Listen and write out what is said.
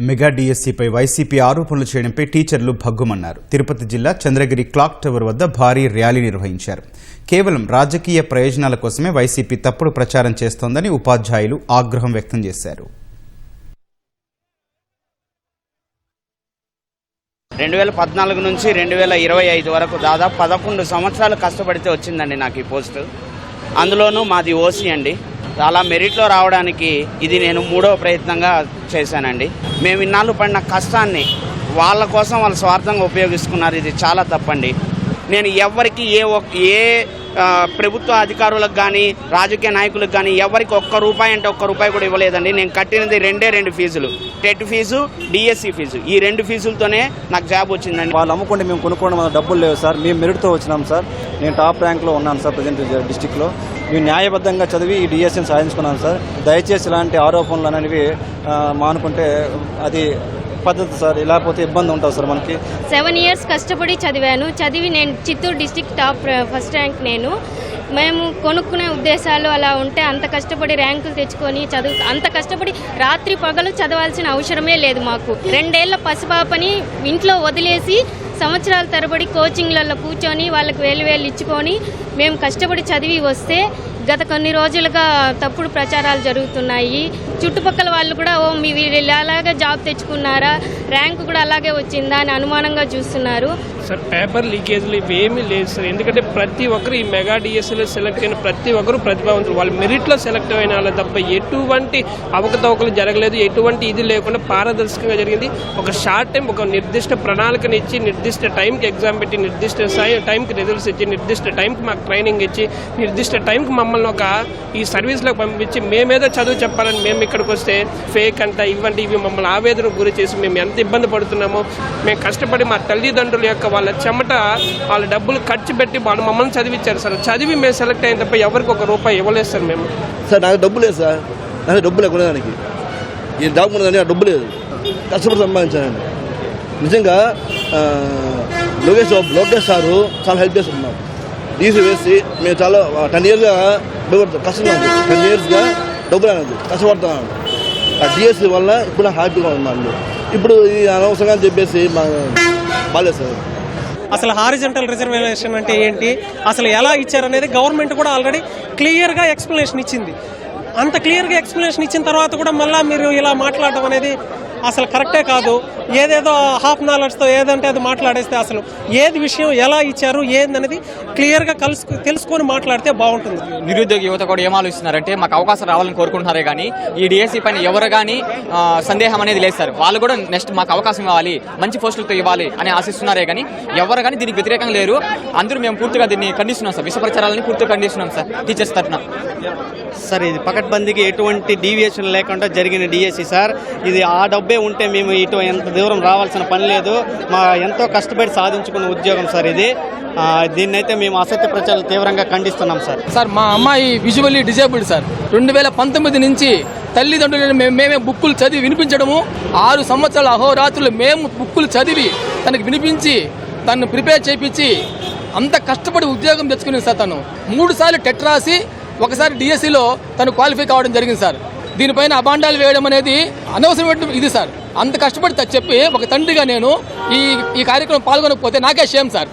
Mega డిఎస్సీపై YCP ఆరోపణలు చేయడంపై టీచర్లు భగ్గుమన్నారు. తిరుపతి జిల్లా చంద్రగిరి క్లాక్ టవర్ వద్ద భారీ ర్యాలీ నిర్వహించారు. కేవలం రాజకీయ ప్రయోజనాల కోసమే వైసీపీ తప్పుడు ప్రచారం చేస్తోందని ఉపాధ్యాయులు ఆగ్రహం వ్యక్తం చేశారు. 2014 నుంచి 2025 వరకు దాదాపు 11 సంవత్సరాలు కష్టపడితే వచ్చిందండి నాకు ఈ పోస్టు. అందులోనూ మాది ఓసీ అండి. చాలా మెరిట్లో రావడానికి ఇది నేను 3వ ప్రయత్నంగా చేశానండి. మేము ఇన్నాళ్ళు పడిన కష్టాన్ని వాళ్ళ కోసం వాళ్ళ స్వార్థంగా ఉపయోగిస్తున్నారు. ఇది చాలా తప్పండి. నేను ఎవరికి ఏ ప్రభుత్వ అధికారులకు కానీ రాజకీయ నాయకులకు కానీ ఎవరికి ₹1 అంటే ₹1 కూడా ఇవ్వలేదండి. నేను కట్టినది 2 ఫీజులు, టెట్ ఫీజు, డిఎస్సి ఫీజు. ఈ 2 ఫీజులతోనే నాకు జాబ్ వచ్చిందండి. వాళ్ళు అమ్ముకుంటే మేము కొనుక్కోవడం డబ్బులు లేవు సార్. మేము మెరిట్తో వచ్చినాం సార్. నేను టాప్ ర్యాంక్లో ఉన్నాను సార్ ప్రజెంట్ డిస్టిక్లో. మేము న్యాయబద్ధంగా చదివి ఈ డిఎస్సిని సాధించుకున్నాను సార్. దయచేసి ఇలాంటి ఆరోపణలు అనేవి మానుకుంటే అది పద్ధతి సార్. లేకపోతే ఇబ్బంది ఉంటుంది సార్. మనకి 7 years కష్టపడి చదివి నేను Chittoor district top first rank. మేము కొనుక్కునే ఉద్దేశాలు అలా ఉంటే అంత కష్టపడి ర్యాంకులు తెచ్చుకొని అంత కష్టపడి రాత్రి పగలు చదవాల్సిన అవసరమే లేదు మాకు. 2 ఏళ్ల పసిపాపని ఇంట్లో వదిలేసి సంవత్సరాల తరబడి కోచింగ్లలో కూర్చొని వాళ్ళకి వేలు ఇచ్చుకొని మేము కష్టపడి చదివి వస్తే గత కొన్ని రోజులుగా తప్పుడు ప్రచారాలు జరుగుతున్నాయి. చుట్టుపక్కల వాళ్ళు కూడా మీ వీళ్ళు అలాగే జాబ్ తెచ్చుకున్నారా, ర్యాంకు కూడా అలాగే వచ్చిందా అని అనుమానంగా చూస్తున్నారు సార్. పేపర్ లీకేజ్లు ఇవేమీ లేదు సార్. ఎందుకంటే ప్రతి ఒక్కరు ఈ మెగా డిఎస్సీలో సెలెక్ట్ అయిన ప్రతి ఒక్కరు ప్రతిభావంతులు. వాళ్ళు మెరిట్లో సెలెక్ట్ అయిన వాళ్ళ తప్ప ఎటువంటి అవకతవకలు జరగలేదు. ఎటువంటి ఇది లేకుండా పారదర్శకంగా జరిగింది. ఒక షార్ట్ టైం ఒక నిర్దిష్ట ప్రణాళికను ఇచ్చి నిర్దిష్ట టైంకి ఎగ్జామ్ పెట్టి నిర్దిష్ట టైంకి రిజల్ట్స్ ఇచ్చి నిర్దిష్ట టైంకి మాకు ట్రైనింగ్ ఇచ్చి నిర్దిష్ట టైంకి మమ్మల్ని ఈ సర్వీస్లోకి పంపించి మేమేదో చదువు చెప్పాలని మేము ఇక్కడికి వస్తే ఫేక్ అంట ఇవి మమ్మల్ని ఆవేదనకు గురి చేసి మేము ఎంత ఇబ్బంది పడుతున్నామో. మేము కష్టపడి మా తల్లిదండ్రుల యొక్క వాళ్ళ చెమట వాళ్ళ డబ్బులు ఖర్చు పెట్టి వాళ్ళు మమ్మల్ని చదివించారు సార్. చదివి మేము సెలెక్ట్ అయిన తప్ప ఎవరికి ₹1 ఇవ్వలేదు సార్. మేము సార్ నాకు డబ్బు లేదు సార్. నాకు డబ్బు లేదు కొనేదానికి. ఈ జాబ్ కొనేదానికి డబ్బు లేదు. కష్టపడి సంపాదించానండి. నిజంగా లోకేష్ సారు చాలా హెల్ప్ చేస్తున్నాం. డీసీ వేసి మేము చాలా 10 yearsగా కష్టపడుతున్నాం. 10 yearsగా డబ్బులు అనేది కష్టపడుతున్నాను. ఆ డిఎస్సీ వల్ల ఇప్పుడు నాకు హ్యాపీగా ఉన్నాను. ఇప్పుడు ఇది అనవసరంగా చెప్పేసి బాగాలేదు సార్. అసలు హారిజంటల్ రిజర్వేషన్ అంటే ఏంటి, అసలు ఎలా ఇచ్చారనేది గవర్నమెంట్ కూడా ఆల్రెడీ క్లియర్గా ఎక్స్ప్లెనేషన్ ఇచ్చింది. అంత క్లియర్గా ఎక్స్ప్లెనేషన్ ఇచ్చిన తర్వాత కూడా మళ్ళీ మీరు ఇలా మాట్లాడడం అనేది అసలు కరెక్టే కాదు. ఏదేదో హాఫ్ నాలెడ్జ్తో ఏదంటే అది మాట్లాడేస్తే అసలు ఏది విషయం ఎలా ఇచ్చారు ఏందనేది క్లియర్గా తెలుసుకొని మాట్లాడితే బాగుంటుంది. నిరుద్యోగ యువత కూడా ఏం ఆలోచిస్తున్నారంటే మాకు అవకాశం రావాలని కోరుకుంటున్నారే కానీ ఈ డిఎస్సీ పైన ఎవరు కానీ సందేహం అనేది లేదు సార్. వాళ్ళు కూడా నెక్స్ట్ మాకు అవకాశం ఇవ్వాలి, మంచి పోస్టులతో ఇవ్వాలి అని ఆశిస్తున్నారే కానీ ఎవరు కానీ దీనికి వ్యతిరేకంగా లేరు. అందరూ మేము పూర్తిగా దీన్ని ఖండిస్తున్నాం సార్. విష ప్రచారాలని పూర్తిగా ఖండిస్తున్నాం సార్ టీచర్స్ తరఫున. సార్ ఇది పకడ్బందీకి ఎటువంటి డీవియేషన్ లేకుండా జరిగిన డిఎస్సీ సార్. ఇది ఆ డబ్బే ఉంటే మేము ఎంత దూరం రావాల్సిన పని లేదు. మా ఎంతో కష్టపడి సాధించుకున్న ఉద్యోగం సార్ ఇది. దీన్నైతే మేము అసత్య ప్రచారాలు తీవ్రంగా ఖండిస్తున్నాం సార్. సార్ మా అమ్మాయి విజువల్లీ డిజేబుల్డ్ సార్. 2019 నుంచి తల్లిదండ్రులను మేమే బుక్కులు చదివి వినిపించడము, 6 సంవత్సరాల అహోరాత్రులు మేము బుక్కులు చదివి తనకు వినిపించి తను ప్రిపేర్ చేయించి అంత కష్టపడి ఉద్యోగం తెచ్చుకునేది సార్. తను 3 సార్లు టెట్ రాసి ఒకసారి డిఎస్సీలో తను క్వాలిఫై కావడం జరిగింది సార్. దీనిపైన అబాండాలు వేయడం అనేది అనవసరమైన ఇది సార్. అంత కష్టపడి చెప్పి ఒక తండ్రిగా నేను ఈ కార్యక్రమం పాల్గొనకపోతే నాకే షేమ్ సార్.